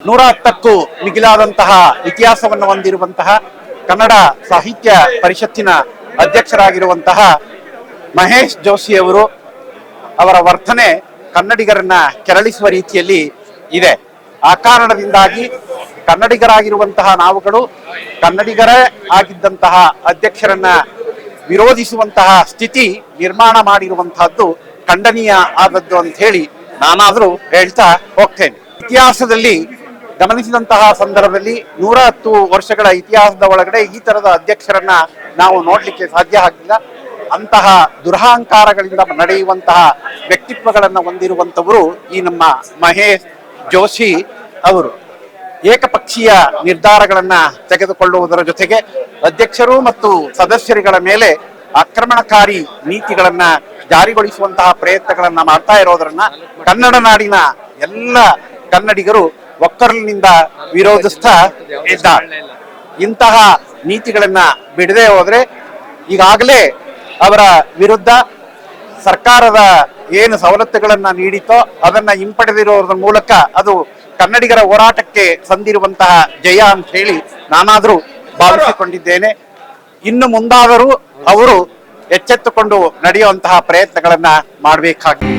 110ಕ್ಕೂ ಮಿಗಿಲಾದಂತಹ ಇತಿಹಾಸವನ್ನು ಹೊಂದಿರುವಂತಹ ಕನ್ನಡ ಸಾಹಿತ್ಯ ಪರಿಷತ್ತಿನ ಅಧ್ಯಕ್ಷರಾಗಿರುವಂತಹ ಮಹೇಶ್ ಜೋಶಿ ಅವರು ಅವರ ವರ್ತನೆ ಕನ್ನಡಿಗರನ್ನ ಕೆರಳಿಸುವ ರೀತಿಯಲ್ಲಿ ಇದೆ. ಆ ಕಾರಣದಿಂದಾಗಿ ಕನ್ನಡಿಗರಾಗಿರುವಂತಹ ನಾವುಗಳು ಕನ್ನಡಿಗರೇ ಆಗಿದ್ದಂತಹ ಅಧ್ಯಕ್ಷರನ್ನ ವಿರೋಧಿಸುವಂತಹ ಸ್ಥಿತಿ ನಿರ್ಮಾಣ ಮಾಡಿರುವಂತಹದ್ದು ಖಂಡನೀಯ ಆದದ್ದು ಅಂತ ಹೇಳಿ ನಾನಾದರೂ ಹೇಳ್ತಾ ಹೋಗ್ತೇನೆ. ಇತಿಹಾಸದಲ್ಲಿ ಗಮನಿಸಿದಂತಹ ಸಂದರ್ಭದಲ್ಲಿ 110 ವರ್ಷಗಳ ಇತಿಹಾಸದ ಒಳಗಡೆ ಈ ತರದ ಅಧ್ಯಕ್ಷರನ್ನ ನಾವು ನೋಡ್ಲಿಕ್ಕೆ ಸಾಧ್ಯ ಆಗಿಲ್ಲ. ಅಂತಹ ದುರಹಂಕಾರಗಳಿಂದ ನಡೆಯುವಂತಹ ವ್ಯಕ್ತಿತ್ವಗಳನ್ನ ಹೊಂದಿರುವಂತವರು ಈ ನಮ್ಮ ಮಹೇಶ್ ಜೋಶಿ ಅವರು. ಏಕಪಕ್ಷೀಯ ನಿರ್ಧಾರಗಳನ್ನ ತೆಗೆದುಕೊಳ್ಳುವುದರ ಜೊತೆಗೆ ಅಧ್ಯಕ್ಷರು ಮತ್ತು ಸದಸ್ಯರುಗಳ ಮೇಲೆ ಆಕ್ರಮಣಕಾರಿ ನೀತಿಗಳನ್ನ ಜಾರಿಗೊಳಿಸುವಂತಹ ಪ್ರಯತ್ನಗಳನ್ನ ಮಾಡ್ತಾ ಇರೋದ್ರನ್ನ ಕನ್ನಡ ನಾಡಿನ ಎಲ್ಲ ಕನ್ನಡಿಗರು ಒಕ್ಕರ್ಲಿನಿಂದ ವಿರೋಧಿಸ್ತಾ ಇದ್ದಾರೆ. ಇಂತಹ ನೀತಿಗಳನ್ನ ಬಿಡದೆ ಹೋದ್ರೆ ಈಗಾಗಲೇ ಅವರ ವಿರುದ್ಧ ಸರ್ಕಾರದ ಏನು ಸವಲತ್ತುಗಳನ್ನ ನೀಡಿತೋ ಅದನ್ನ ಹಿಂಪಡೆದಿರೋದ್ರ ಮೂಲಕ ಅದು ಕನ್ನಡಿಗರ ಹೋರಾಟಕ್ಕೆ ಸಂದಿರುವಂತಹ ಜಯ ಅಂತ ಹೇಳಿ ನಾನಾದ್ರೂ ಭಾವಿಸಿಕೊಂಡಿದ್ದೇನೆ. ಇನ್ನು ಮುಂದಾದರೂ ಅವರು ಎಚ್ಚೆತ್ತುಕೊಂಡು ನಡೆಯುವಂತಹ ಪ್ರಯತ್ನಗಳನ್ನ ಮಾಡಬೇಕಾಗಿದೆ.